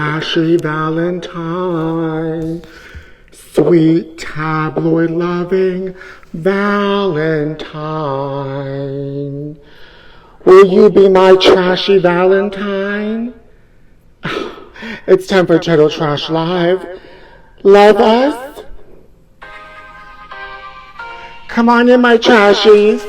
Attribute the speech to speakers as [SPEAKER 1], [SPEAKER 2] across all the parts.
[SPEAKER 1] Trashie Valentine, sweet tabloid loving Valentine. Will you be my trashy Valentine? It's time for Total Trash Live. Love us? Come on in, my trashies.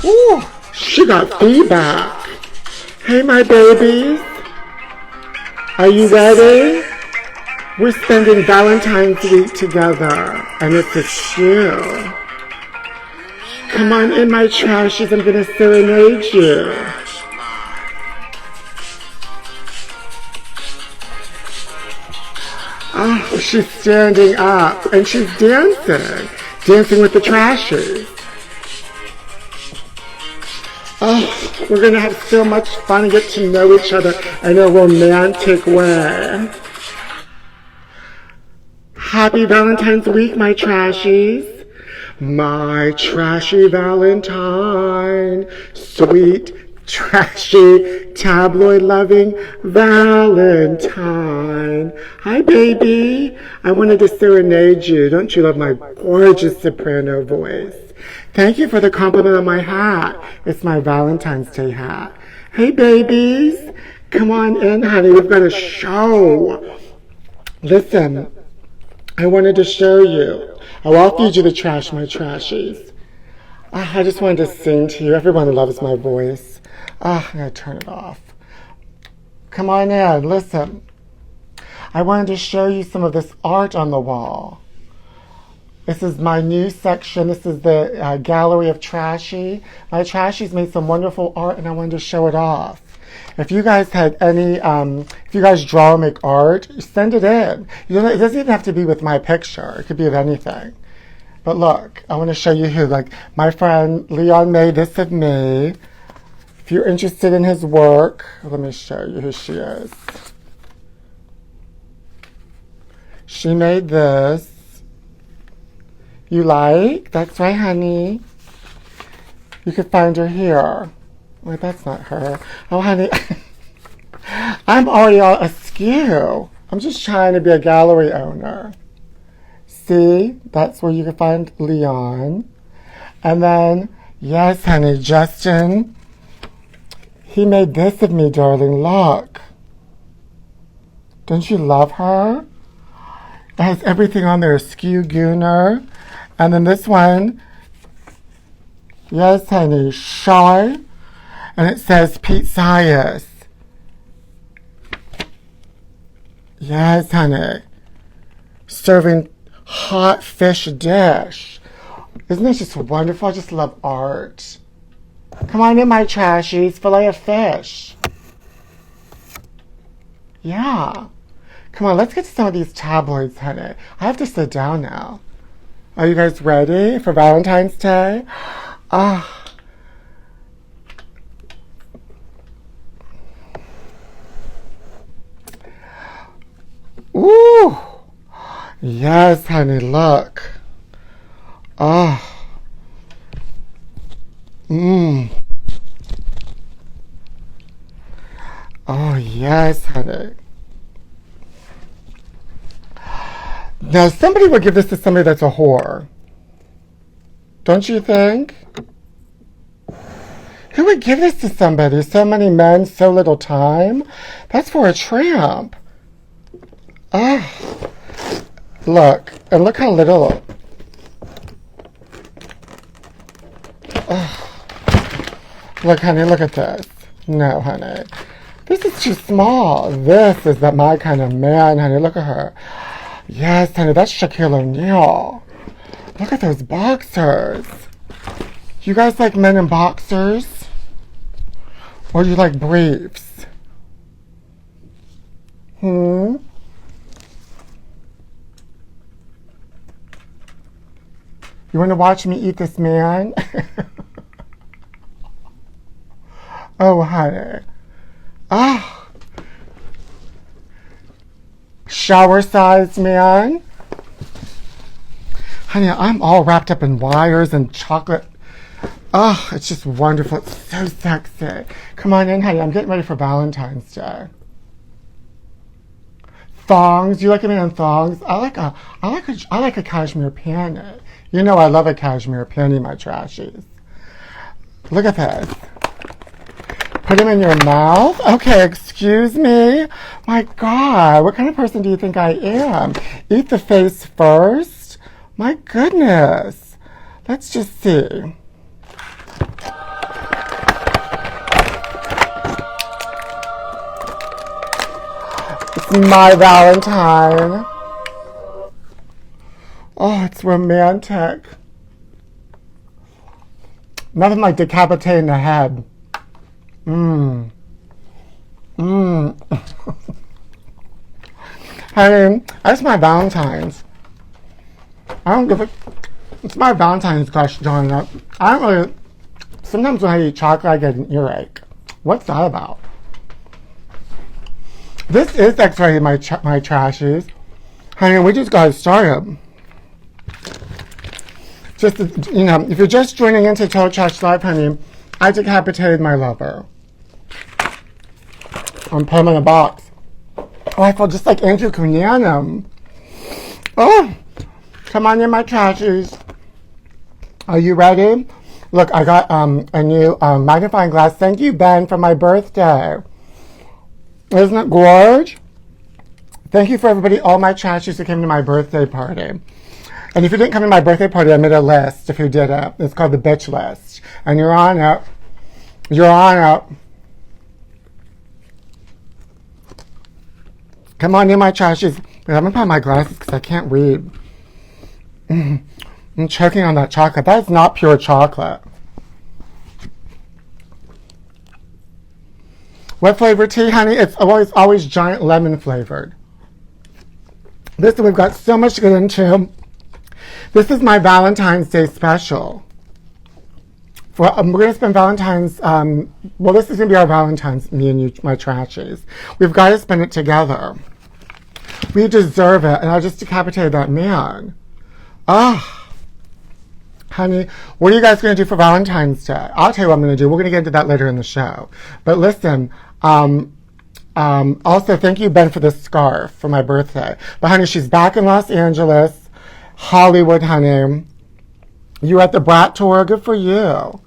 [SPEAKER 1] Ooh, she got feedback. Hey, my babies. Are you ready? We're spending Valentine's week together, and it's a shoe. Come on in, my trashies. I'm gonna serenade you. Oh, she's standing up, and she's dancing with the trashies. Oh, we're going to have so much fun and get to know each other in a romantic way. Happy Valentine's week, my trashies. My trashy Valentine. Sweet, trashy, tabloid-loving Valentine. Hi, baby. I wanted to serenade you. Don't you love my gorgeous soprano voice? Thank you for the compliment on my hat. It's my Valentine's Day hat. Hey, babies. Come on in, honey. We've got a show. Listen, I wanted to show you. Oh, I'll feed you the trash, my trashies. I just wanted to sing to you. Everyone loves my voice. I'm going to turn it off. Come on in. Listen. I wanted to show you some of this art on the wall. This is my new section. This is the gallery of Trashie. My Trashies made some wonderful art, and I wanted to show it off. If you guys had any, if you guys draw or make art, send it in. It doesn't even have to be with my picture. It could be of anything. But look, I want to show you who. Like, my friend Leon made this of me. If you're interested in his work, let me show you who she is. She made this. You like? That's right, honey. You could find her here. Wait, that's not her. Oh, honey. I'm already all askew. I'm just trying to be a gallery owner. See? That's where you can find Leon. And then, yes, honey, Justin. He made this of me, darling. Look. Don't you love her? It has everything on there. Askew, gooner. And then this one, yes, honey, Shy, and it says Pete Sias. Yes, honey, serving hot fish dish. Isn't this just wonderful? I just love art. Come on in, my trashies, fillet of fish. Yeah. Come on, let's get to some of these tabloids, honey. I have to sit down now. Are you guys ready for Valentine's Day? Ooh. Yes, honey, look. Oh, yes, honey. Now, somebody would give this to somebody that's a whore. Don't you think? Who would give this to somebody? So many men, so little time? That's for a tramp. Look. And look how little. Look, honey, look at this. No, honey. This is too small. This is my kind of man, honey. Look at her. Yes, honey, that's Shaquille O'Neal. Look at those boxers. You guys like men in boxers? Or do you like briefs? You want to watch me eat this man? Oh, honey. Shower-sized man. Honey, I'm all wrapped up in wires and chocolate. Oh, it's just wonderful. It's so sexy. Come on in, honey. I'm getting ready for Valentine's Day. Thongs. Do you like them in thongs? I like a cashmere panty. You know I love a cashmere panty, my trashies. Look at this. Put them in your mouth? Okay, excuse me. My God, what kind of person do you think I am? Eat the face first? My goodness. Let's just see. It's my Valentine. Oh, it's romantic. Nothing like decapitating the head. Honey, that's my Valentine's. I don't give a... It's my Valentine's crush growing up. I don't really... Sometimes when I eat chocolate, I get an earache. What's that about? This is X-rated, my trashies. Honey, we just got started. Just, you know, if you're just joining into Total Trash Live, honey, I decapitated my lover. I'm putting him in a box. Oh, I feel just like Andrew Cunanan. Oh, come on in, my trashies. Are you ready? Look, I got a new magnifying glass. Thank you, Ben, for my birthday. Isn't it gorge? Thank you for everybody, all my trashies who came to my birthday party. And if you didn't come to my birthday party, I made a list if you did it. It's called the bitch list. And you're on it. You're on it. Come on in, my trashies. I'm going to put on my glasses because I can't read. I'm choking on that chocolate. That is not pure chocolate. What flavor tea, honey? It's always giant lemon flavored. This, we've got so much to get into. This is my Valentine's Day special. We're going to spend Valentine's, well, this is going to be our Valentine's, me and you, my trashies. We've got to spend it together. We deserve it, and I just decapitated that man. Ah, honey, what are you guys going to do for Valentine's Day? I'll tell you what I'm going to do. We're going to get into that later in the show. But listen, also, thank you, Ben, for this scarf for my birthday. But, honey, she's back in Los Angeles, Hollywood, honey. You were at the Brat Tour. Good for you.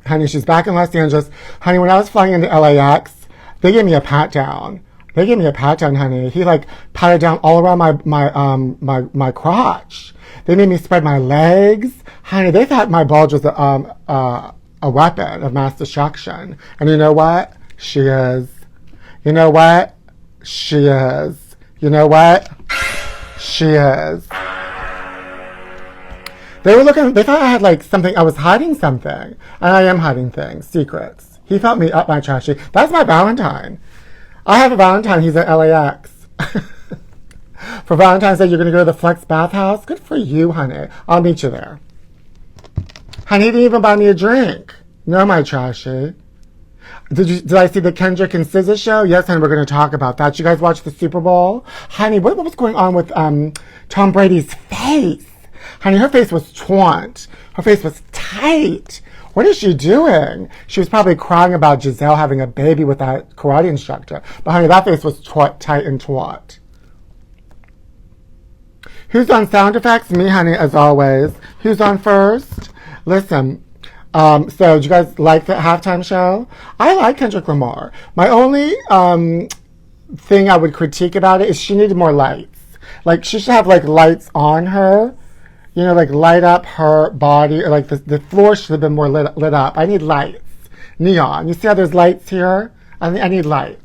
[SPEAKER 1] Honey, she's back in Los Angeles. Honey, when I was flying into LAX, they gave me a pat down. They gave me a pat down, honey. He, like, patted down all around my crotch. They made me spread my legs. Honey, they thought my bulge was a weapon of mass destruction. And you know what? She is. You know what? She is. You know what? She is. They were looking, they thought I had like something, I was hiding something. And I am hiding things, secrets. He felt me up my trashy. That's my Valentine. I have a Valentine, he's at LAX. For Valentine's Day, you're going to go to the Flex Bathhouse? Good for you, honey. I'll meet you there. Honey, he didn't even buy me a drink. No, my trashy. Did I see the Kendrick and SZA show? Yes, honey, we're going to talk about that. You guys watch the Super Bowl? Honey, what was going on with Tom Brady's face? Honey, her face was taunt. Her face was tight. What is she doing? She was probably crying about Giselle having a baby with that karate instructor. But honey, that face was tight and taut. Who's on sound effects? Me, honey, as always. Who's on first? Listen, so do you guys like the halftime show? I like Kendrick Lamar. My only thing I would critique about it is she needed more lights. Like, she should have, like, lights on her. You know, like, light up her body. Or, like, the floor should have been more lit up. I need lights. Neon. You see how there's lights here? I need lights.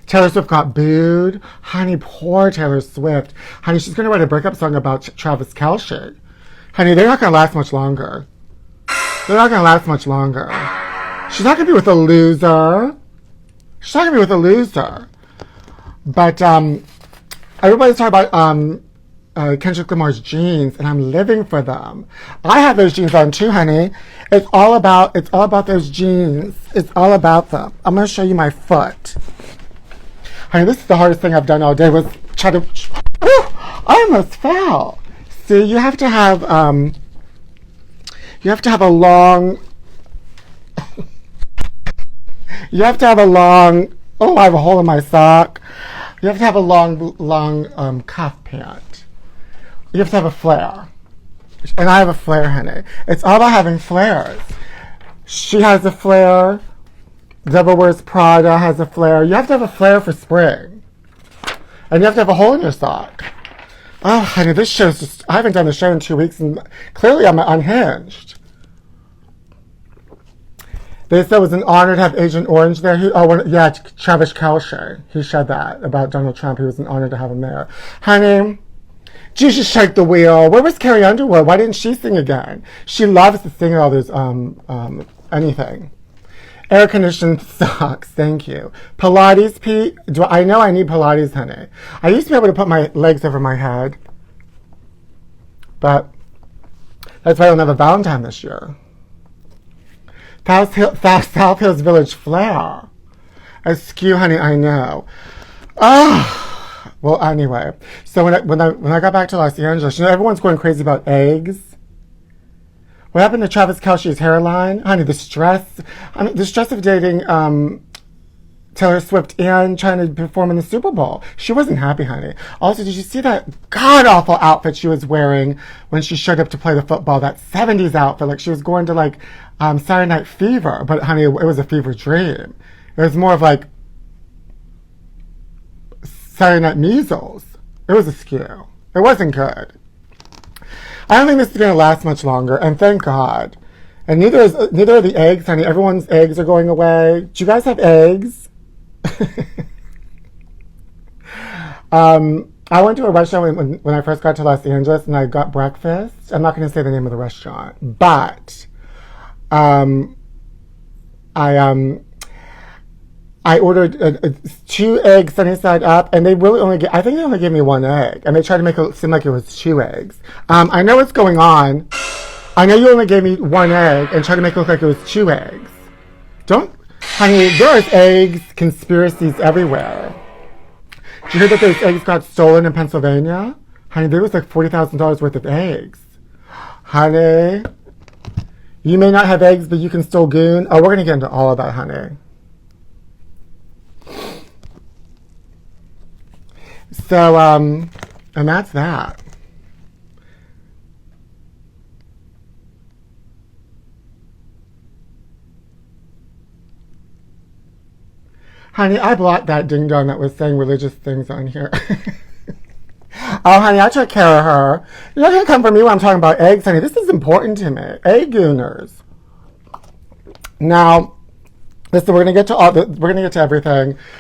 [SPEAKER 1] Taylor Swift got booed. Honey, poor Taylor Swift. Honey, she's going to write a breakup song about Travis Kelce. Honey, they're not going to last much longer. They're not going to last much longer. She's not going to be with a loser. She's not going to be with a loser. But everybody's talking about Kendrick Lamar's jeans, and I'm living for them. I have those jeans on too, honey. It's all about those jeans. It's all about them. I'm going to show you my foot. Honey, this is the hardest thing I've done all day was try to... I almost fell. See, you have to have a long, oh, I have a hole in my sock. You have to have a long cuff pant. You have to have a flare. And I have a flare, honey. It's all about having flares. She has a flare. Devil Wears Prada has a flare. You have to have a flare for spring. And you have to have a hole in your sock. Oh, honey, this show's just... I haven't done the show in 2 weeks, and clearly I'm unhinged. They said it was an honor to have Agent Orange there. Travis Kelce. He said that about Donald Trump. He was an honor to have him there. Honey, Jesus shake the wheel. Where was Carrie Underwood? Why didn't she sing again? She loves to sing all those, anything. Air-conditioned socks, thank you. Pilates, Pete? I know I need Pilates, honey. I used to be able to put my legs over my head, but that's why I don't have a Valentine this year. South Hills Village Flair. Askew, honey, I know. Oh, well, anyway. So when I got back to Los Angeles, everyone's going crazy about eggs. What happened to Travis Kelce's hairline? Honey, the stress of dating Taylor Swift and trying to perform in the Super Bowl. She wasn't happy, honey. Also, did you see that god-awful outfit she was wearing when she showed up to play the football? That 70s outfit, like she was going to Saturday Night Fever. But, honey, it was a fever dream. It was more of Saturday Night Measles. It was askew. It wasn't good. I don't think this is going to last much longer, and thank God. And neither are the eggs, honey. Everyone's eggs are going away. Do you guys have eggs? I went to a restaurant when I first got to Los Angeles, and I got breakfast. I'm not going to say the name of the restaurant, but I ordered 2 eggs sunny side up, and I think they only gave me 1 egg, and they tried to make it seem like it was 2 eggs. I know what's going on. I know you only gave me 1 egg and tried to make it look like it was 2 eggs. Honey, there's eggs conspiracies everywhere. Did you hear that those eggs got stolen in Pennsylvania? Honey, there was like $40,000 worth of eggs. Honey, you may not have eggs, but you can still goon. Oh, we're going to get into all of that, honey. So, and that's that. Honey, I blocked that ding-dong that was saying religious things on here. Oh, honey, I took care of her. You're not going to come for me when I'm talking about eggs, honey. This is important to me. Egg gooners. Now, listen, we're going to get to everything.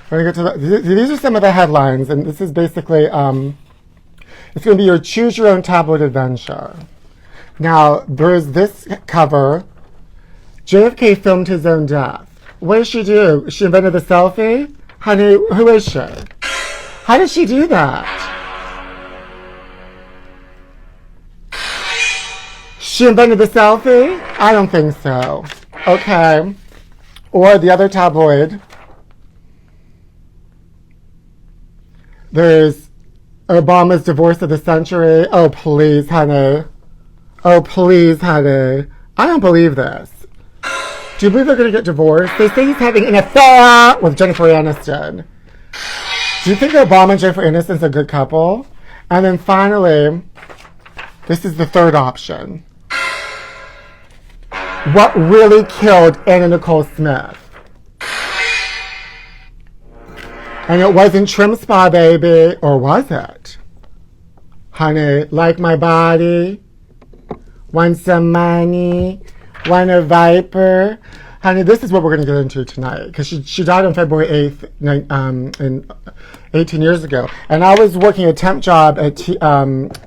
[SPEAKER 1] We're going to get to these are some of the headlines, and this is basically, it's going to be your choose your own tabloid adventure. Now, there's this cover. JFK filmed his own death. What did she do? She invented the selfie? Honey, who is she? How did she do that? She invented the selfie? I don't think so. Okay. Or the other tabloid. There's Obama's divorce of the century. Oh, please, honey. Oh, please, honey. I don't believe this. Do you believe they're going to get divorced? They say he's having an affair with Jennifer Aniston. Do you think Obama and Jennifer Aniston's a good couple? And then finally, this is the third option. What really killed Anna Nicole Smith? And it wasn't Trim Spa, baby, or was it? Honey, like my body, want some money, want a viper. Honey, this is what we're going to get into tonight, because she died on February 8th, 18 years ago. And I was working a temp job at,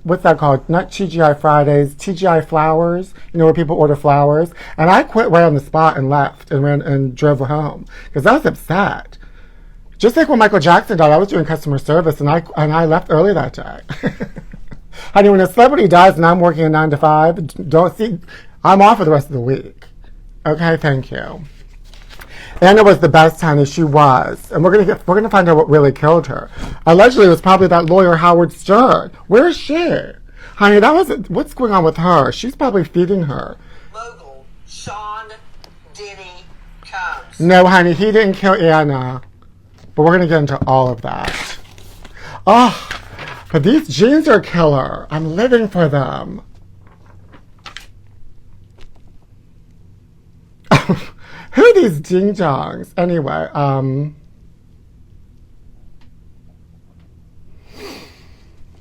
[SPEAKER 1] what's that called? Not TGI Fridays, TGI Flowers, where people order flowers. And I quit right on the spot and left and drove home, because I was upset. Just like when Michael Jackson died, I was doing customer service, and I left early that day. Honey, when a celebrity dies and I'm working a 9 to 5, I'm off for the rest of the week. Okay, thank you. Anna was the best, honey. She was, and we're gonna find out what really killed her. Allegedly, it was probably that lawyer Howard Stern. Where is she, honey? What's going on with her? She's probably feeding her.
[SPEAKER 2] Mogul Sean Diddy Combs.
[SPEAKER 1] No, honey, he didn't kill Anna. But we're gonna get into all of that. Oh, but these jeans are killer. I'm living for them. Who are these ding-dongs? Anyway,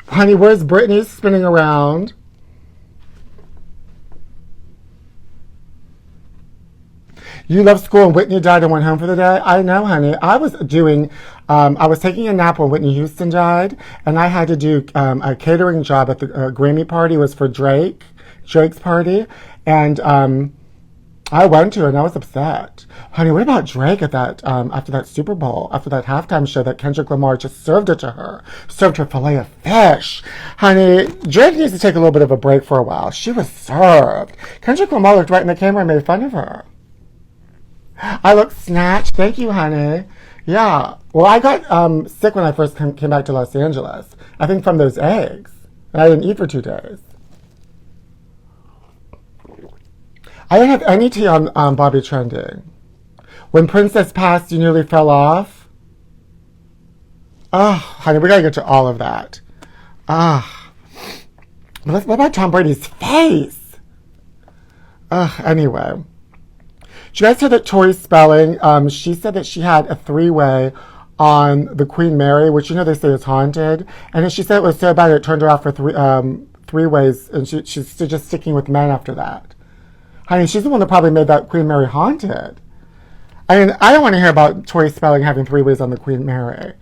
[SPEAKER 1] honey, where's Brittany spinning around? You left school and Whitney died and went home for the day? I know, honey. I was taking a nap when Whitney Houston died, and I had to do a catering job at the Grammy party. It was for Drake's party, and I went to it and I was upset. Honey, what about Drake at that, after that Super Bowl, after that halftime show that Kendrick Lamar just served it to her? Served her filet of fish. Honey, Drake needs to take a little bit of a break for a while. She was served. Kendrick Lamar looked right in the camera and made fun of her. I look snatched. Thank you, honey. Yeah. Well, I got sick when I first came back to Los Angeles. I think from those eggs. And I didn't eat for 2 days. I didn't have any tea on Bobby Trending. When Princess passed, you nearly fell off. Oh, honey, we gotta get to all of that. What about Tom Brady's face? Anyway. Did you guys hear that Tori Spelling, she said that she had a 3-way on the Queen Mary, which they say is haunted. And then she said it was so bad it turned her off for 3 ways, and she's just sticking with men after that. Honey, she's the one that probably made that Queen Mary haunted. I mean, I don't want to hear about Tori Spelling having 3 ways on the Queen Mary.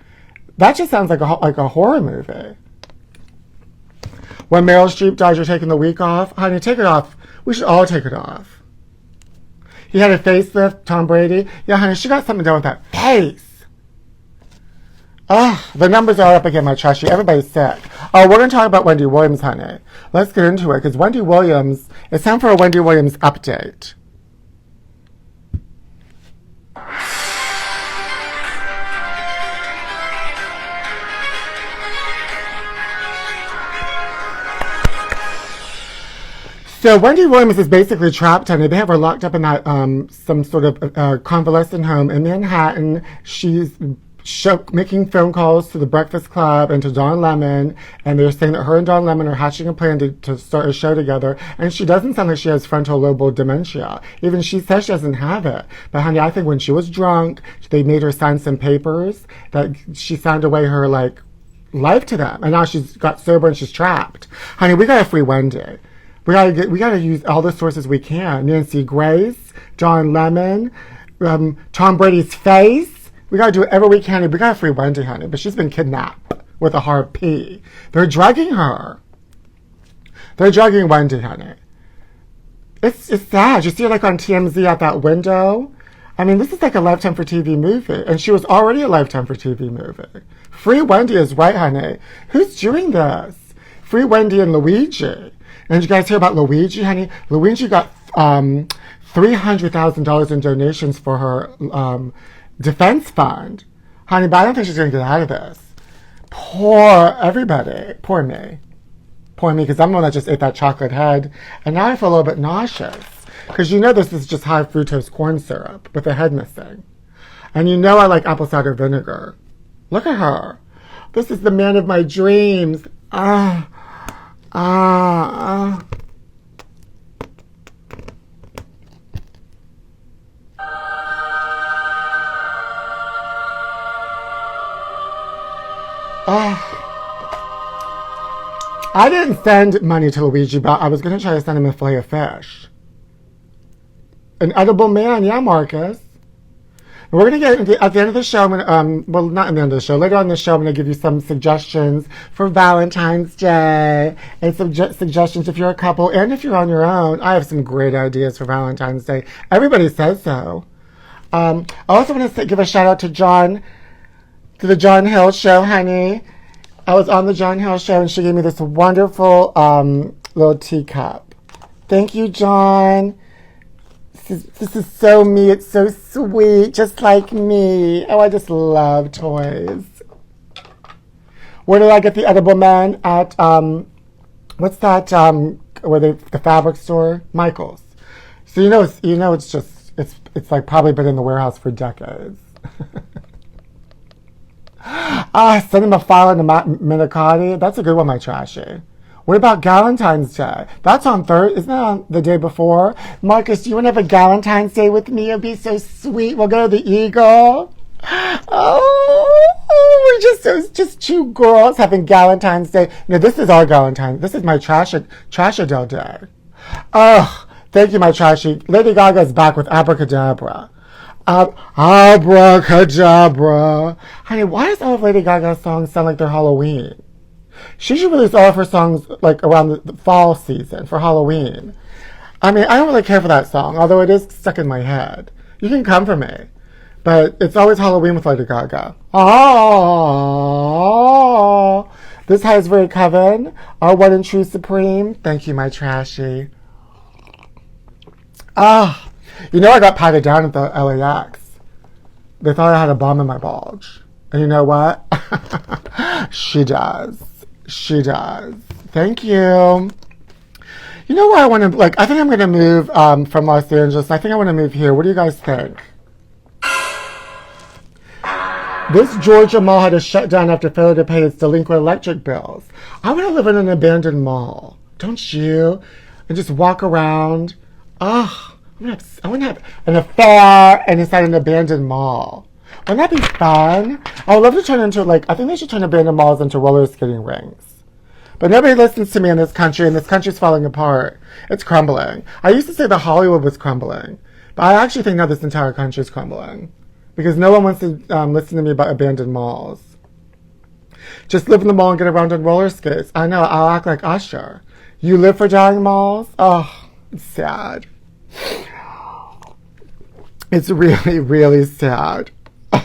[SPEAKER 1] That just sounds like a horror movie. When Meryl Streep died, you're taking the week off? Honey, take it off. We should all take it off. He had a facelift, Tom Brady. Yeah, honey, she got something done with that face. The numbers are up again, my trashy. Everybody's sick. Oh, we're going to talk about Wendy Williams, honey. Let's get into it, because Wendy Williams, it's time for a Wendy Williams update. So Wendy Williams is basically trapped, honey. They have her locked up in that some sort of convalescent home in Manhattan. She's making phone calls to the Breakfast Club and to Don Lemon, and they're saying that her and Don Lemon are hatching a plan to start a show together. And she doesn't sound like she has frontal lobe dementia. Even she says she doesn't have it. But honey, I think when she was drunk, they made her sign some papers that she signed away her life to them, and now she's got sober and she's trapped. Honey, we gotta free Wendy. We gotta use all the sources we can. Nancy Grace, Don Lemon, Tom Brady's face. We gotta do whatever we can. We gotta free Wendy, honey. But she's been kidnapped with a hard P. They're drugging her. They're drugging Wendy, honey. It's sad. You see her on TMZ at that window. I mean, this is like a Lifetime for TV movie, and she was already a Lifetime for TV movie. Free Wendy is right, honey. Who's doing this? Free Wendy and Luigi. And did you guys hear about Luigi, honey? Luigi got $300,000 in donations for her defense fund. Honey, but I don't think she's going to get out of this. Poor everybody. Poor me. Poor me, because I'm the one that just ate that chocolate head. And now I feel a little bit nauseous. Because this is just high fructose corn syrup with the head missing. And I like apple cider vinegar. Look at her. This is the man of my dreams. I didn't send money to Luigi, but I was going to try to send him a fillet of fish. An edible man, yeah, Marcus. And we're going to get at the end of the show, I'm gonna, well, not at the end of the show, later on in the show, I'm going to give you some suggestions for Valentine's Day, and some suggestions if you're a couple, and if you're on your own. I have some great ideas for Valentine's Day. Everybody says so. I also want to give a shout out to the John Hill Show, honey. I was on the John Hill Show, and she gave me this wonderful little teacup. Thank you, John. This is so me. It's so sweet, just like me. Oh, I just love toys. Where did I get the edible men? At, what's that, where the fabric store? Michael's. So it's just, it's like probably been in the warehouse for decades. Send him a file in the manicotti. That's a good one, my Trashie. What about Valentine's Day? That's on Thursday. Isn't that on the day before? Marcus, do you want to have a Valentine's Day with me? It'd be so sweet. We'll go to the Eagle. Oh, we're just two girls having Valentine's Day. No, this is our Valentine. This is my Trashie Day. Oh, thank you, my Trashie. Lady Gaga's back with Abracadabra. Abracadabra. Honey, why does all of Lady Gaga's songs sound like they're Halloween? She should release all of her songs like around the fall season for Halloween. I mean, I don't really care for that song, although it is stuck in my head. You can come for me. But it's always Halloween with Lady Gaga. Oh, this has very Coven, our one and true supreme. Thank you, my Trashie. You know I got patted down at the LAX. They thought I had a bomb in my bulge. And you know what? She does. She does. Thank you. You know where I want to, I think I'm going to move from Los Angeles. I think I want to move here. What do you guys think? This Georgia mall had to shut down after failure to pay its delinquent electric bills. I want to live in an abandoned mall. Don't you? And just walk around. I want to have an affair and inside an abandoned mall. Wouldn't that be fun? I would love to turn into, I think they should turn abandoned malls into roller skating rinks. But nobody listens to me in this country, and this country's falling apart. It's crumbling. I used to say that Hollywood was crumbling. But I actually think now this entire country is crumbling. Because no one wants to listen to me about abandoned malls. Just live in the mall and get around on roller skates. I know, I'll act like Usher. You live for dying malls? Oh, it's sad. It's really, really sad.
[SPEAKER 2] But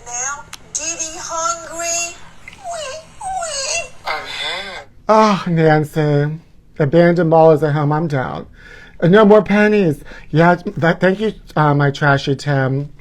[SPEAKER 2] now, Diddy hungry?
[SPEAKER 1] Oh, Nancy. Abandoned mall is at home. I'm down. No more pennies. Yeah, thank you, my Trashie Tim.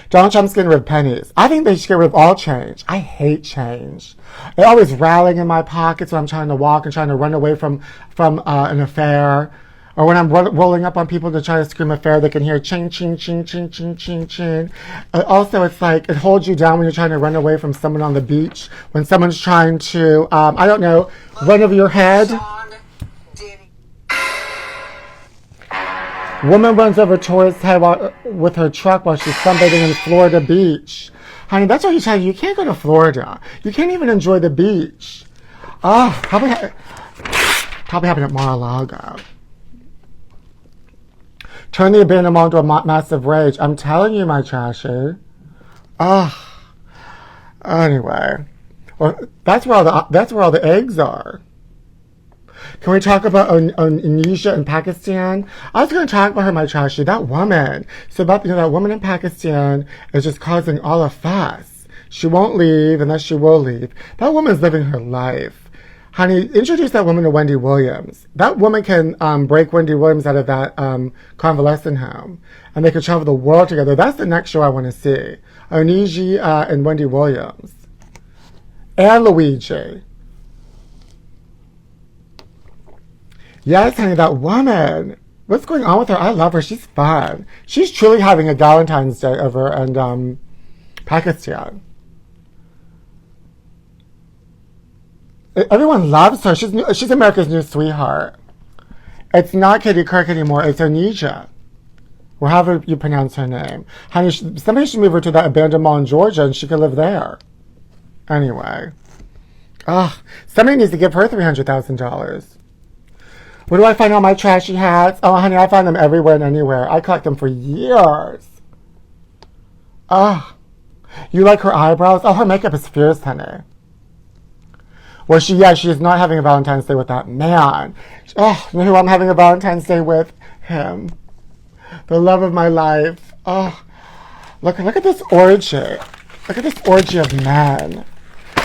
[SPEAKER 1] Donald Trump's getting rid of pennies. I think they should get rid of all change. I hate change. It's always rattling in my pockets when I'm trying to walk and trying to run away from an affair. Or when I'm rolling up on people to try to scream affair, they can hear ching, ching, ching, ching, ching, ching, ching. Also, it's like it holds you down when you're trying to run away from someone on the beach. When someone's trying to, I don't know, run over your head. Woman runs over tourist's head with her truck while she's sunbathing in Florida beach. Honey, that's what you tell you. You can't go to Florida. You can't even enjoy the beach. Oh, probably happened at Mar-a-Lago. Turn the abandoned mall into a massive rage. I'm telling you, my Trashie. Anyway, well, that's where all the eggs are. Can we talk about Indonesia and Pakistan? I was going to talk about her, my Trashie. That woman. So about that woman in Pakistan is just causing all a fuss. She won't leave unless she will leave. That woman's living her life. Honey, introduce that woman to Wendy Williams. That woman can break Wendy Williams out of that convalescent home. And they could travel the world together. That's the next show I want to see. Oniji and Wendy Williams. And Luigi. Yes, honey, that woman. What's going on with her? I love her. She's fun. She's truly having a Valentine's Day over in Pakistan. Everyone loves her. She's America's new sweetheart. It's not Katie Kirk anymore. It's Onija. Or however you pronounce her name. Honey, somebody should move her to that abandoned mall in Georgia and she could live there. Anyway. Somebody needs to give her $300,000. Where do I find all my trashy hats? Oh, honey, I find them everywhere and anywhere. I collect them for years. You like her eyebrows? Oh, her makeup is fierce, honey. Well, she is not having a Valentine's Day with that man. Oh, you know who I'm having a Valentine's Day with? Him. The love of my life. Oh, look at this orgy. Look at this orgy of men.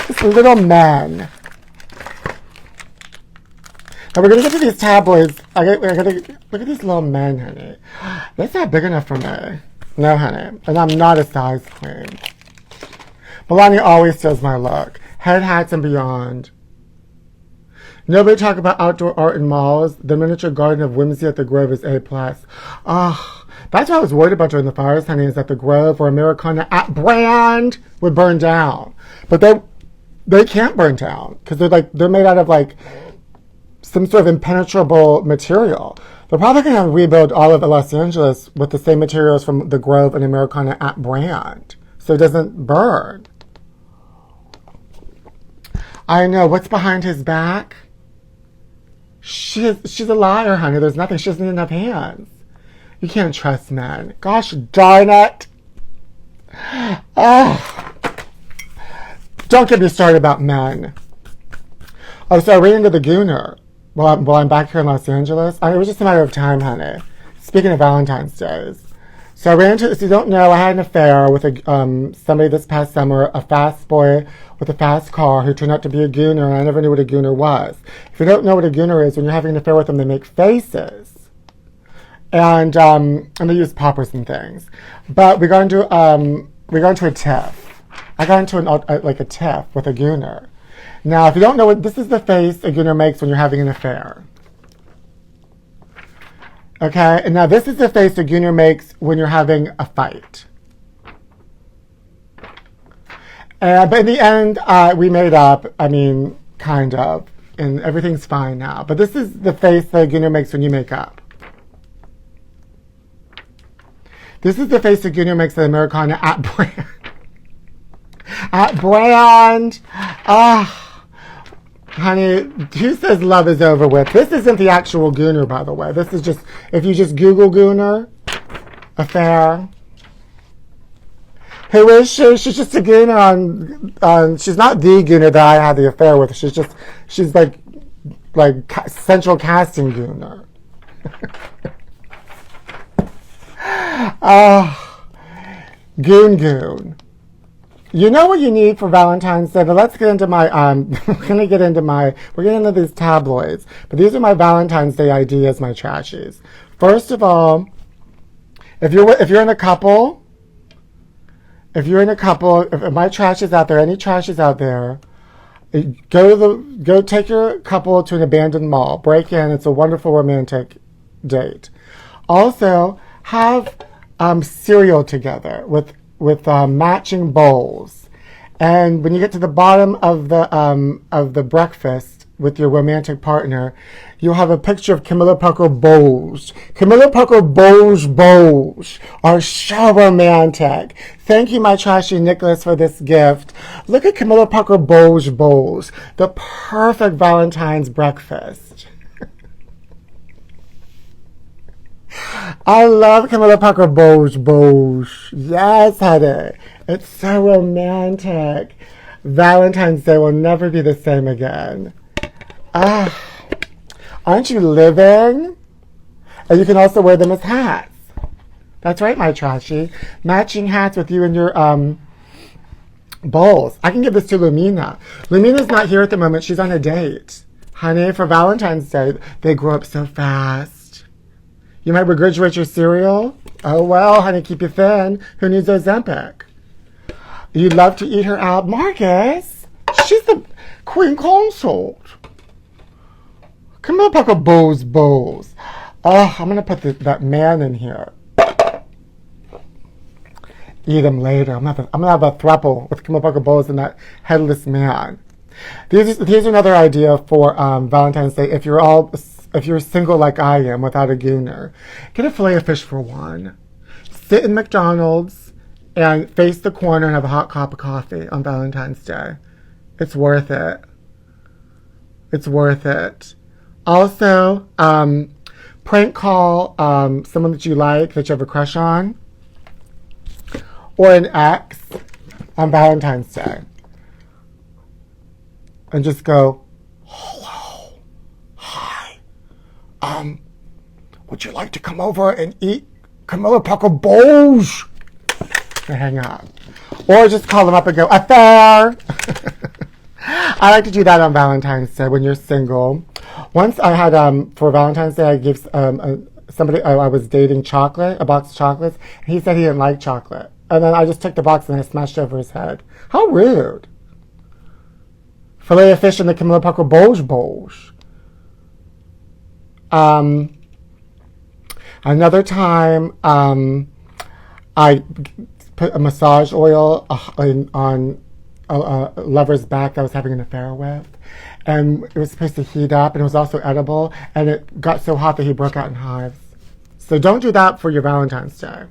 [SPEAKER 1] This little men. And we're gonna get to these tabloids. I gotta look at these little men, honey. That's not big enough for me. No, honey. And I'm not a size queen. Melania always steals my look. Head, hats, and beyond. Nobody talk about outdoor art in malls. The miniature garden of whimsy at the Grove is A+. Oh, that's what I was worried about during the fires, honey, is that the Grove or Americana at brand would burn down. But they can't burn down because they're made out of like some sort of impenetrable material. They're probably going to rebuild all of Los Angeles with the same materials from the Grove and Americana at brand, so it doesn't burn. I know. What's behind his back? She's a liar, honey. There's nothing. She doesn't need enough hands. You can't trust men. Gosh darn it. Oh. Don't get me started about men. Oh, so I ran into the gooner while I'm back here in Los Angeles. It was just a matter of time, honey. Speaking of Valentine's Days. So I ran into, if you don't know, I had an affair with somebody this past summer, a fast boy with a fast car who turned out to be a gooner, and I never knew what a gooner was. If you don't know what a gooner is, when you're having an affair with them, they make faces. And they use poppers and things. But we got into a tiff. I got into a tiff with a gooner. Now, if you don't know what, this is the face a gooner makes when you're having an affair. Okay, and now this is the face a gooner makes when you're having a fight. But in the end, we made up, kind of, and everything's fine now. But this is the face that a gooner makes when you make up. This is the face a gooner makes at Americana at brand. At brand! Honey, who says love is over with? This isn't the actual gooner, by the way. This is just, if you just Google gooner, affair. Who is she? She's just a gooner on she's not the gooner that I had the affair with. She's like central casting gooner. Goon. You know what you need for Valentine's Day, but let's get into my, we're getting into these tabloids, but these are my Valentine's Day ideas, my trashies. First of all, if you're in a couple, if my trash is out there, any trash is out there, go take your couple to an abandoned mall, break in, it's a wonderful romantic date. Also, have cereal together with matching bowls, and when you get to the bottom of the breakfast with your romantic partner, you'll have a picture of Camilla Parker bowls. Camilla Parker bowls are so romantic. Thank you, my trashy Nicholas, for this gift. Look at Camilla Parker bowls, the perfect Valentine's breakfast. I love Camilla Parker bowls. Yes, honey. It's so romantic. Valentine's Day will never be the same again. Aren't you living? And you can also wear them as hats. That's right, my trashy. Matching hats with you and your bowls. I can give this to Lumina. Lumina's not here at the moment. She's on a date. Honey, for Valentine's Day, they grow up so fast. You might regurgitate your cereal. Oh, well, honey, keep you thin. Who needs Ozempic? You'd love to eat her out. Marcus, she's the queen consort. Camilla Parker bowls. Oh, I'm going to put that man in here. Eat him later. I'm going to have a throuple with Camilla Parker bowls and that headless man. Here's another idea for Valentine's Day. If you're single like I am without a gooner, get a fillet of fish for one. Sit in McDonald's and face the corner and have a hot cup of coffee on Valentine's Day. It's worth it. It's worth it. Also, prank call someone that you like, that you have a crush on, or an ex on Valentine's Day. And just go, hello, hi, would you like to come over and eat Camilla Parker bowls? And hang up. Or just call them up and go, affair. I like to do that on Valentine's Day when you're single. Once I had, for Valentine's Day, I gave somebody I was dating chocolate, a box of chocolates. And he said he didn't like chocolate. And then I just took the box and I smashed it over his head. How rude. Filet of fish in the Camilla Parker Bouge. Another time, I put a massage oil on a lover's back that I was having an affair with. And it was supposed to heat up, and it was also edible, and it got so hot that he broke out in hives. So don't do that for your Valentine's Day.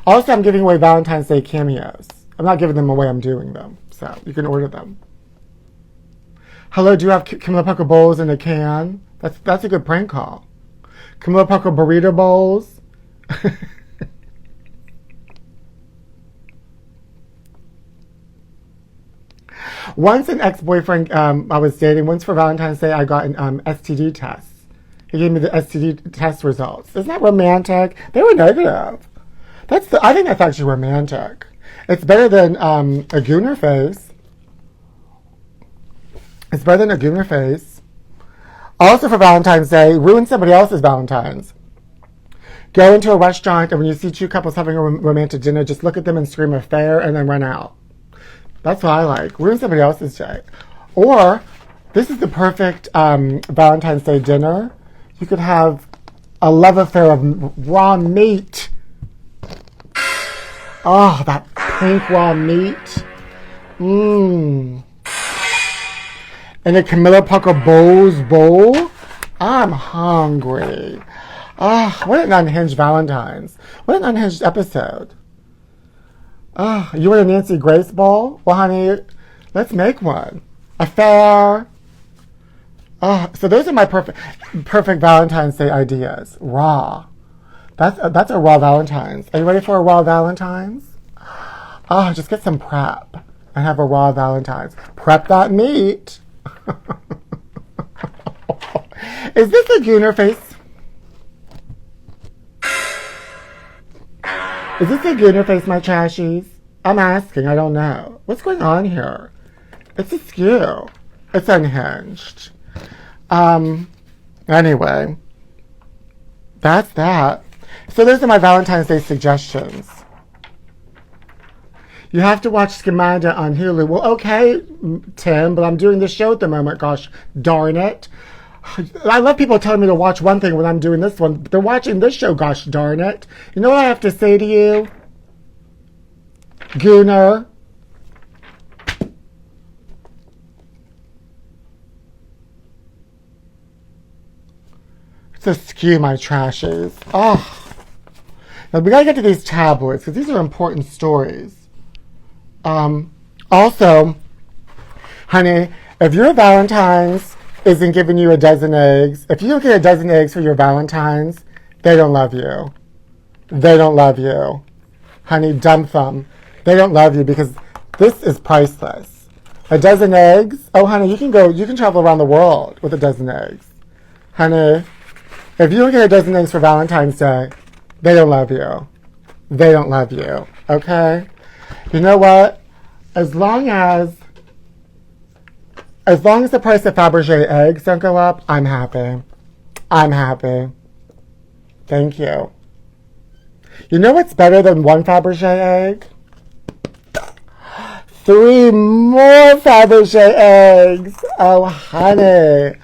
[SPEAKER 1] Also, I'm giving away Valentine's Day cameos. I'm not giving them away, I'm doing them. So you can order them. Hello, do you have Camilla Parker bowls in a can? That's a good prank call. Camilla Parker burrito bowls. Once an ex-boyfriend I was dating, once for Valentine's Day, I got an STD test. He gave me the STD test results. Isn't that romantic? They were negative. I think that's actually romantic. It's better than a gooner face. It's better than a gooner face. Also for Valentine's Day, ruin somebody else's Valentine's. Go into a restaurant, and when you see two couples having a romantic dinner, just look at them and scream affair and then run out. That's what I like. Ruin somebody else's day. Or, this is the perfect Valentine's Day dinner. You could have a love affair of raw meat. Oh, that pink raw meat. Mmm. In a Camilla Parker Bowls bowl. I'm hungry. Ah, what an unhinged Valentine's. What an unhinged episode. Oh, you want a Nancy Grace bowl? Well, honey, let's make one. Affair. Oh, so those are my perfect Valentine's Day ideas. Raw. That's a raw Valentine's. Are you ready for a raw Valentine's? Oh, just get some prep and have a raw Valentine's. Prep that meat. Is this a gooner face? Is this a gooner face, my trashies? I'm asking, I don't know. What's going on here? It's askew. It's unhinged. Anyway. That's that. So those are my Valentine's Day suggestions. You have to watch Scamanda on Hulu. Well, okay, Tim, but I'm doing the show at the moment. Gosh darn it. I love people telling me to watch one thing when I'm doing this one. They're watching this show, gosh darn it. You know what I have to say to you? Gooner. It's askew, my trashes. Oh. Now, we gotta get to these tabloids, because these are important stories. Also, honey, if your Valentine's isn't giving you a dozen eggs, if you don't get a dozen eggs for your Valentine's, they don't love you. They don't love you. Honey, dump them. They don't love you because this is priceless. A dozen eggs? Oh, honey, you can travel around the world with a dozen eggs. Honey, if you don't get a dozen eggs for Valentine's Day, they don't love you. They don't love you. Okay? You know what? As long as the price of Fabergé eggs don't go up, I'm happy. I'm happy. Thank you. You know what's better than one Fabergé egg? 3 more Fabergé eggs. Oh, honey.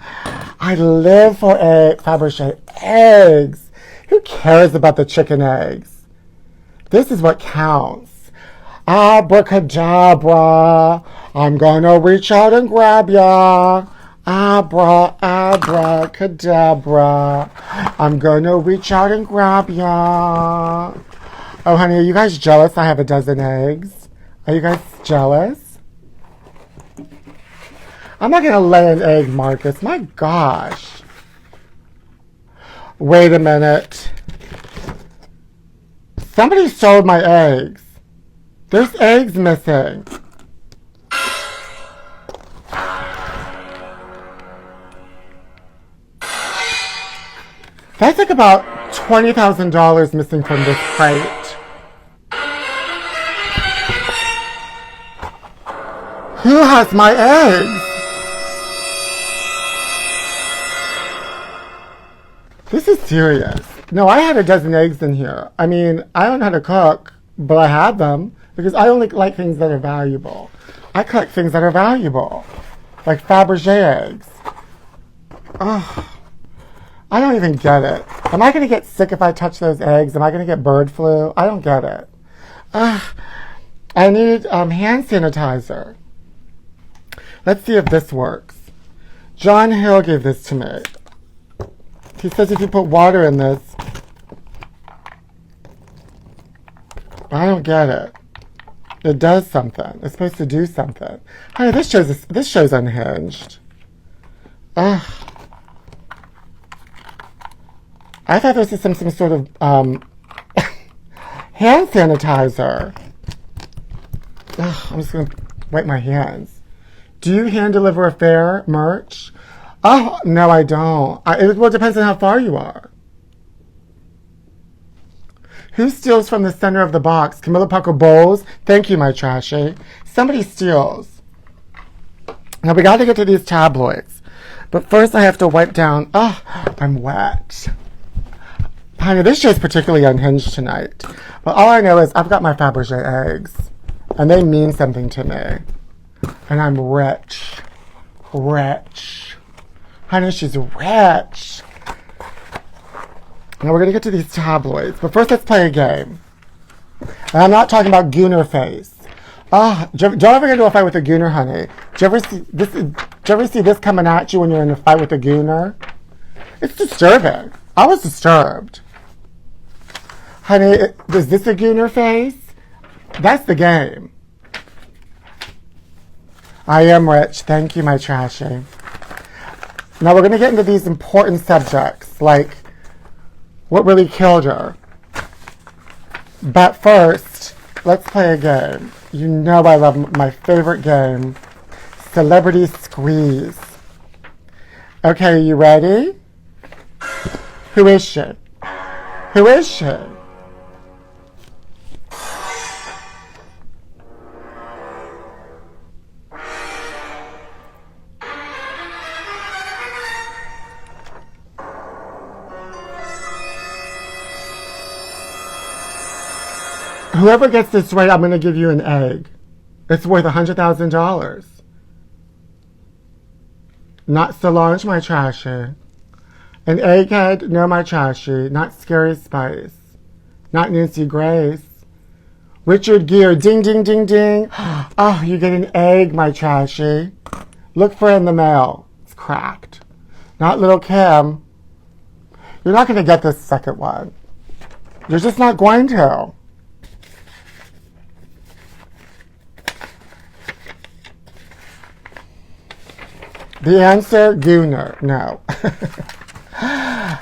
[SPEAKER 1] I live for Fabergé eggs. Who cares about the chicken eggs? This is what counts. Abracadabra. I'm gonna reach out and grab ya. Abracadabra. I'm gonna reach out and grab ya. Oh, honey, are you guys jealous I have a dozen eggs? Are you guys jealous? I'm not gonna lay an egg, Marcus. My gosh. Wait a minute. Somebody stole my eggs. There's eggs missing. That's like about $20,000 missing from this crate. Who has my eggs? This is serious. No, I had a dozen eggs in here. I mean, I don't know how to cook, but I had them because I only like things that are valuable. I collect things that are valuable, like Fabergé eggs. Oh, I don't even get it. Am I going to get sick if I touch those eggs? Am I going to get bird flu? I don't get it. I need hand sanitizer. Let's see if this works. John Hill gave this to me. He says if you put water in this, I don't get it. It does something. It's supposed to do something. Honey, this show's unhinged. Ugh. I thought this was some sort of hand sanitizer. Ugh, I'm just gonna wipe my hands. Do you hand deliver a fair merch? Oh, no, I don't. It depends on how far you are. Who steals from the center of the box? Camilla Parker Bowles? Thank you, my Trashie. Somebody steals. Now, we got to get to these tabloids. But first, I have to wipe down. Oh, I'm wet. Honey, this show's particularly unhinged tonight. But all I know is I've got my Fabergé eggs. And they mean something to me. And I'm rich. Rich. Honey, she's rich. Now we're going to get to these tabloids. But first, let's play a game. And I'm not talking about gooner face. Don't ever get into a fight with a gooner, honey. Do you ever see this coming at you when you're in a fight with a gooner? It's disturbing. I was disturbed. Honey, is this a gooner face? That's the game. I am rich. Thank you, my Trashie. Now we're going to get into these important subjects, like what really killed her. But first, let's play a game. You know I love my favorite game, Celebrity Squeeze. Okay, are you ready? Who is she? Who is she? Whoever gets this right, I'm going to give you an egg. It's worth $100,000. Not Solange, my Trashie. An egghead, no, my Trashie. Not Scary Spice. Not Nancy Grace. Richard Gere, ding, ding, ding, ding. Oh, you get an egg, my Trashie. Look for it in the mail. It's cracked. Not Little Kim. You're not going to get this second one. You're just not going to. The answer, gooner. No.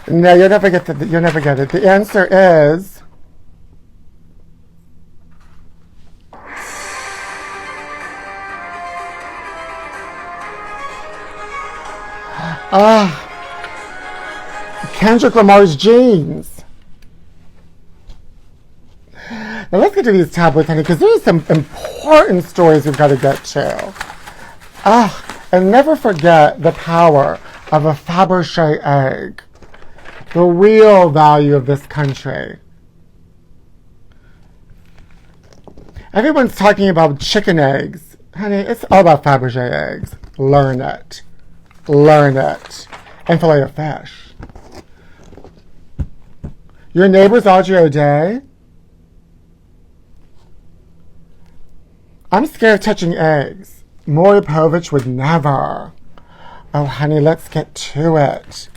[SPEAKER 1] No, you'll never get you'll never get it. The answer is Kendrick Lamar's jeans. Now let's get to these tabloids, honey, because there's some important stories we've got to get to. And never forget the power of a Fabergé egg. The real value of this country. Everyone's talking about chicken eggs. Honey, it's all about Fabergé eggs. Learn it. Learn it. And filet of fish. Your neighbor's Audrey O'Day? I'm scared of touching eggs. Maury Povich would never. Oh, honey, let's get to it.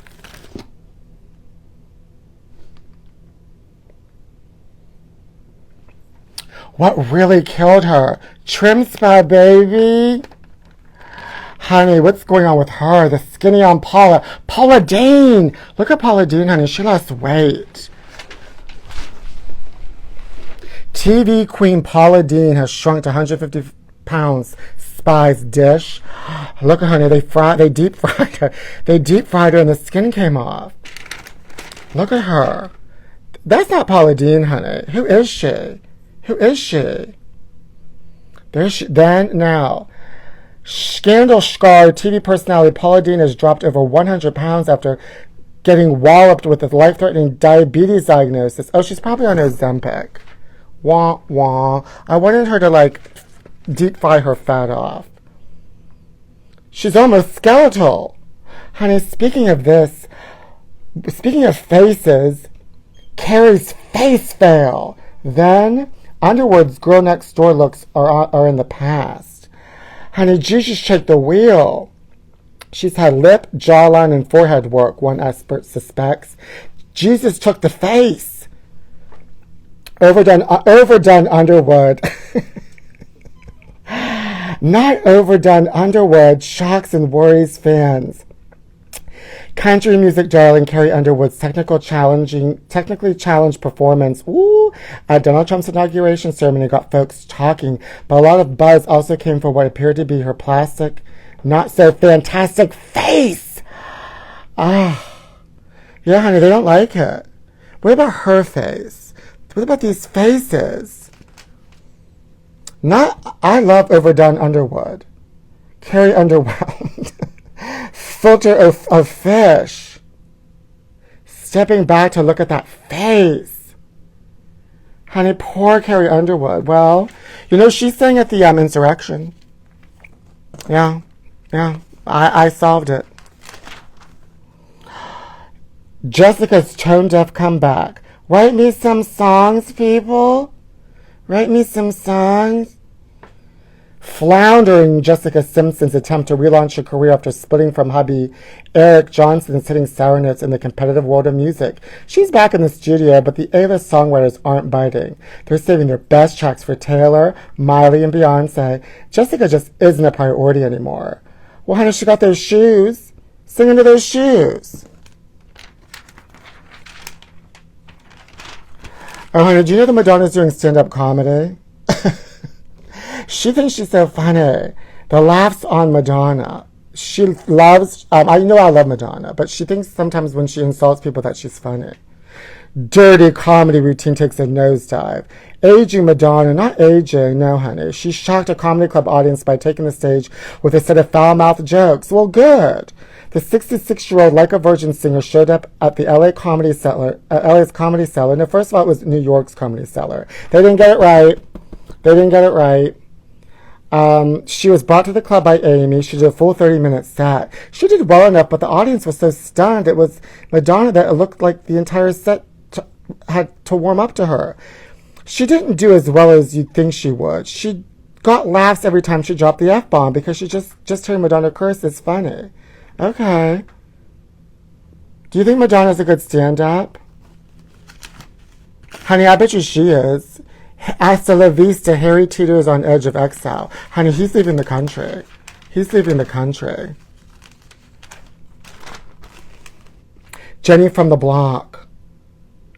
[SPEAKER 1] What really killed her? Trim spa, baby. Honey, what's going on with her? The skinny on Paula. Paula Deen. Look at Paula Deen, honey. She lost weight. TV queen Paula Deen has shrunk to 150 pounds. Spies dish. Look at her, they deep fried her. They deep fried her and the skin came off. Look at her. That's not Paula Deen, honey. Who is she? Who is she? Now. Scandal-scarred TV personality Paula Deen has dropped over 100 pounds after getting walloped with a life-threatening diabetes diagnosis. Oh, she's probably on Ozempic. Wah, wah. I wanted her to, like, deep fry her fat off. She's almost skeletal. Honey, speaking of faces, Carrie's face fail. Then, Underwood's girl next door looks are in the past. Honey, Jesus shake the wheel. She's had lip, jawline, and forehead work, one expert suspects. Jesus took the face. Overdone Underwood. Not overdone Underwood shocks and worries fans. Country music darling Carrie Underwood's technically challenged performance at Donald Trump's inauguration ceremony got folks talking, but a lot of buzz also came for what appeared to be her plastic, not so fantastic face. Yeah, honey, they don't like it. What about her face? What about these faces? I love overdone Underwood. Carrie Underwhelmed. Filter of fish. Stepping back to look at that face. Honey, poor Carrie Underwood. Well, she sang at the insurrection. Yeah, I solved it. Jessica's tone-deaf comeback. Write me some songs, people. Write me some songs. Floundering Jessica Simpson's attempt to relaunch her career after splitting from hubby Eric Johnson's hitting sour notes in the competitive world of music. She's back in the studio, but the A-list songwriters aren't biting. They're saving their best tracks for Taylor, Miley, and Beyonce. Jessica just isn't a priority anymore. Well, honey, she got those shoes. Sing into those shoes. Oh, honey, do you know that Madonna's doing stand-up comedy? She thinks she's so funny. The laughs on Madonna. She loves, I love Madonna, but she thinks sometimes when she insults people that she's funny. Dirty comedy routine takes a nosedive. Aging Madonna, not aging, no honey. She shocked a comedy club audience by taking the stage with a set of foul-mouthed jokes. Well, good. The 66-year-old Like a Virgin singer showed up at the LA's Comedy Cellar. No, first of all, it was New York's Comedy Cellar. They didn't get it right. She was brought to the club by Amy. She did a full 30-minute set. She did well enough, but the audience was so stunned. It was Madonna that it looked like the entire set had to warm up to her. She didn't do as well as you'd think she would. She got laughs every time she dropped the F-bomb because she just hearing Madonna curse is funny. Okay. Do you think Madonna's a good stand-up? Honey, I bet you she is. Hasta la vista, Harry teeters on edge of exile. Honey, he's leaving the country. Jenny from the block.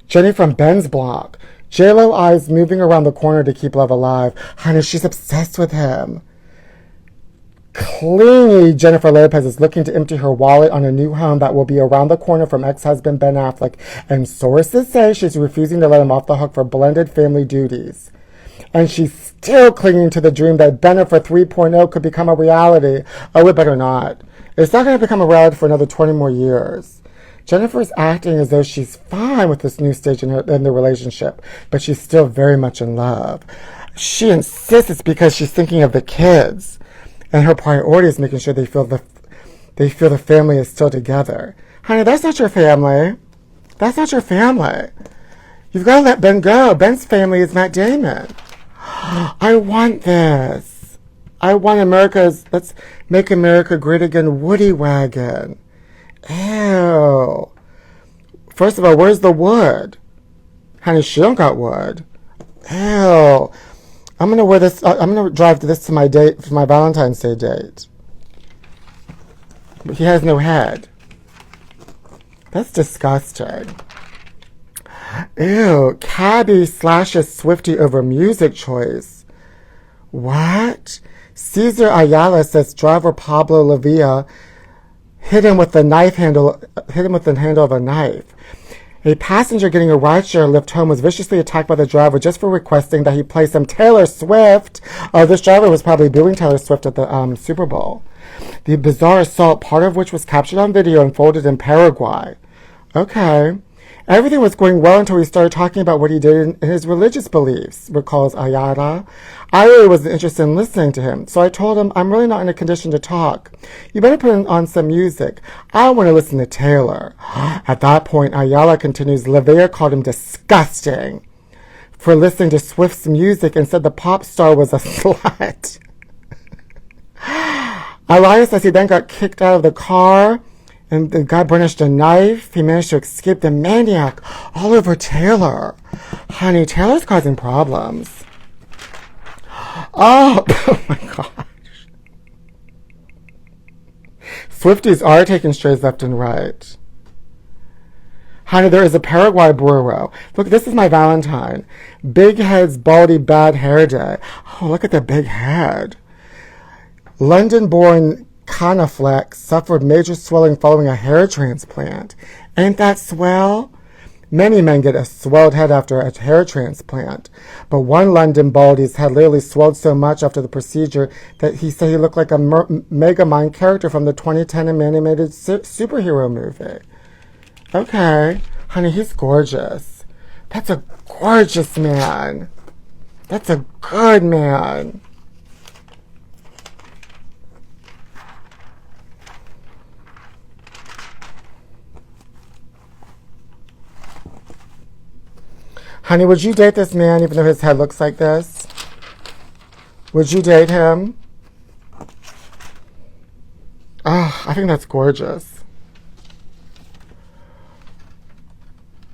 [SPEAKER 1] Jenny from Ben's block. J-Lo eyes moving around the corner to keep love alive. Honey, she's obsessed with him. Clingy Jennifer Lopez is looking to empty her wallet on a new home that will be around the corner from ex-husband Ben Affleck, and sources say she's refusing to let him off the hook for blended family duties. And she's still clinging to the dream that Bennifer 3.0 could become a reality. Oh, it better not. It's not going to become a reality for another 20 more years. Jennifer's acting as though she's fine with this new stage in the relationship, but she's still very much in love. She insists it's because she's thinking of the kids. And her priority is making sure they feel the family is still together. Honey, that's not your family. You've got to let Ben go. Ben's family is Matt Damon. I want this. I want let's make America great again, Woody Wagon. Ew. First of all, where's the wood? Honey, she don't got wood. Ew. I'm going to wear this. I'm going to drive this to my date for my Valentine's Day date. But he has no head. That's disgusting. Ew. Cabbie slashes Swiftie over music choice. What? Cesar Ayala says driver Pablo Lavia hit him with the handle of a knife. A passenger getting a rideshare lift home was viciously attacked by the driver just for requesting that he play some Taylor Swift. This driver was probably booing Taylor Swift at the Super Bowl. The bizarre assault, part of which was captured on video, unfolded in Paraguay. Okay. Everything was going well until we started talking about what he did in his religious beliefs, recalls Ayala. I really wasn't interested in listening to him, so I told him I'm really not in a condition to talk. You better put on some music. I want to listen to Taylor. At that point, Ayala continues, Levea called him disgusting for listening to Swift's music and said the pop star was a slut. Elias says he then got kicked out of the car and the guy brandished a knife. He managed to escape the maniac all over Taylor. Honey, Taylor's causing problems. Oh, oh my gosh. Swifties are taking strays left and right. Honey, there is a Paraguay burro. Look, this is my Valentine. Big head's baldy bad hair day. Oh, look at the big head. London-born Canaflex suffered major swelling following a hair transplant. Ain't that swell? Many men get a swelled head after a hair transplant, but one London baldy's head literally swelled so much after the procedure that he said he looked like a Megamind character from the 2010 animated superhero movie. Okay, honey, he's gorgeous. That's a gorgeous man. That's a good man. Honey, would you date this man even though his head looks like this? Would you date him? Oh, I think that's gorgeous.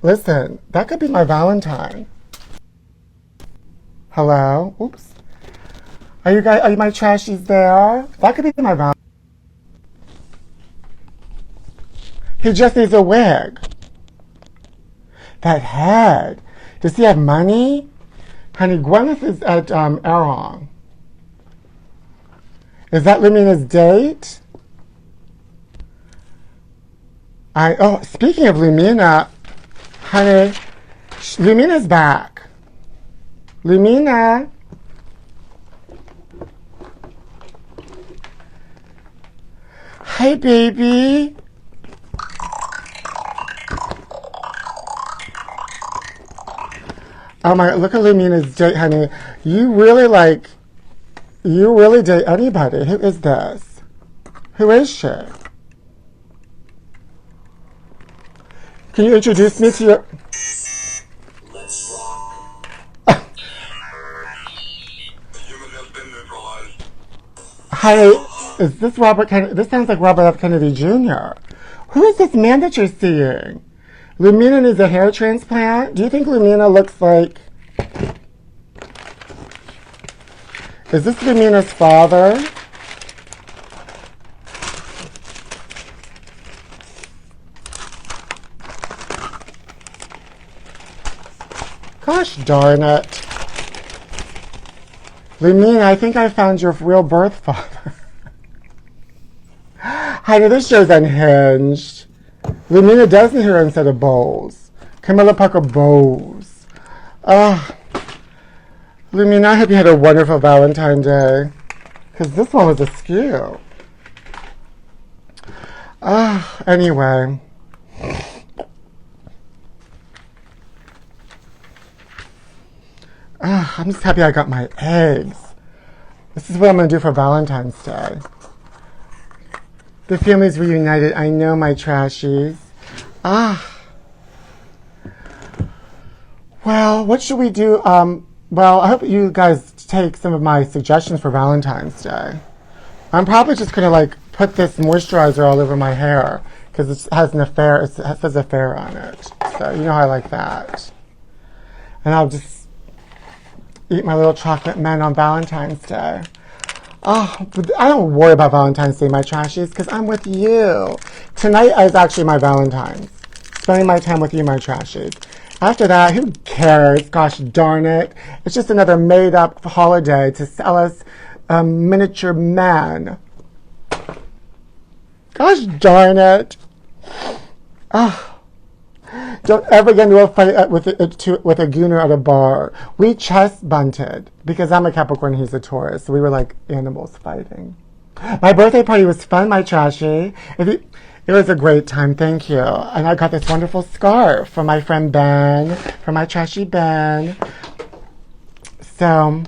[SPEAKER 1] Listen, that could be my Valentine. Hello? Oops. Are you my trashies there? That could be my Valentine. He just needs a wig. That head. Does he have money? Honey, Gwyneth is at Arong. Is that Lumina's date? Speaking of Lumina, honey, Lumina's back. Lumina. Hi, baby. Oh my, look at Lumina's date, honey. You really date anybody. Who is this? Who is she? Can you introduce me to your...
[SPEAKER 3] Let's rock. Human has been neutralized.
[SPEAKER 1] Hi, is this Robert Kennedy? This sounds like Robert F. Kennedy Jr. Who is this man that you're seeing? Lumina needs a hair transplant? Do you think Lumina looks like... Is this Lumina's father? Gosh darn it. Lumina, I think I found your real birth father. Honey, this show's unhinged. Lumina does need her instead of bows. Camilla Parker bows. Lumina, I hope you had a wonderful Valentine's Day. Because this one was askew. Anyway. I'm just happy I got my eggs. This is what I'm going to do for Valentine's Day. The family's reunited. I know, my trashies. Well, what should we do? Well, I hope you guys take some of my suggestions for Valentine's Day. I'm probably just going to, put this moisturizer all over my hair because it has an affair. It says affair on it. So, you know how I like that. And I'll just eat my little chocolate men on Valentine's Day. But I don't worry about Valentine's Day, my trashies, because I'm with you. Tonight is actually my Valentine's. Spending my time with you, my trashies. After that, who cares? Gosh darn it. It's just another made-up holiday to sell us a miniature man. Gosh darn it. Don't ever get into a fight with a gooner at a bar. We chest bunted because I'm a Capricorn, he's a Taurus. So we were like animals fighting. My birthday party was fun, my trashy. It was a great time, thank you. And I got this wonderful scarf from my friend Ben, from my Trashie Ben. So,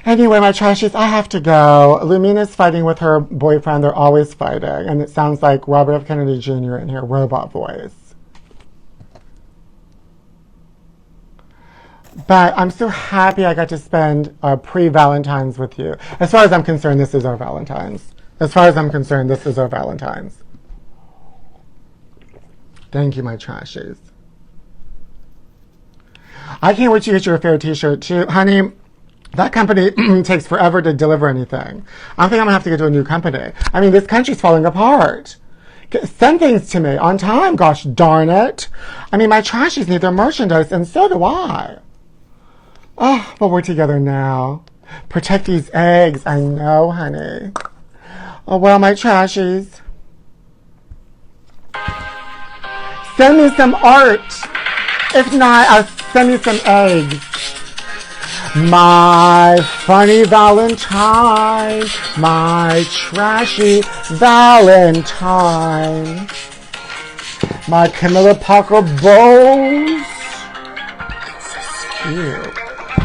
[SPEAKER 1] anyway, my Trashies, I have to go. Lumina's fighting with her boyfriend. They're always fighting. And it sounds like Robert F. Kennedy Jr. in her robot voice. But I'm so happy I got to spend pre-Valentine's with you. As far as I'm concerned, this is our Valentine's. As far as I'm concerned, this is our Valentine's. Thank you, my Trashies. I can't wait to get your fair t-shirt too. Honey, that company takes forever to deliver anything. I think I'm going to have to get to a new company. I mean, this country's falling apart. Send things to me on time, gosh darn it. I mean, my Trashies need their merchandise, and so do I. Oh, but we're together now. Protect these eggs. I know, honey. Oh, well, my Trashies. Send me some art. If not, I'll send you some eggs. My funny Valentine. My trashy Valentine. My Camilla Parker bows. Cute.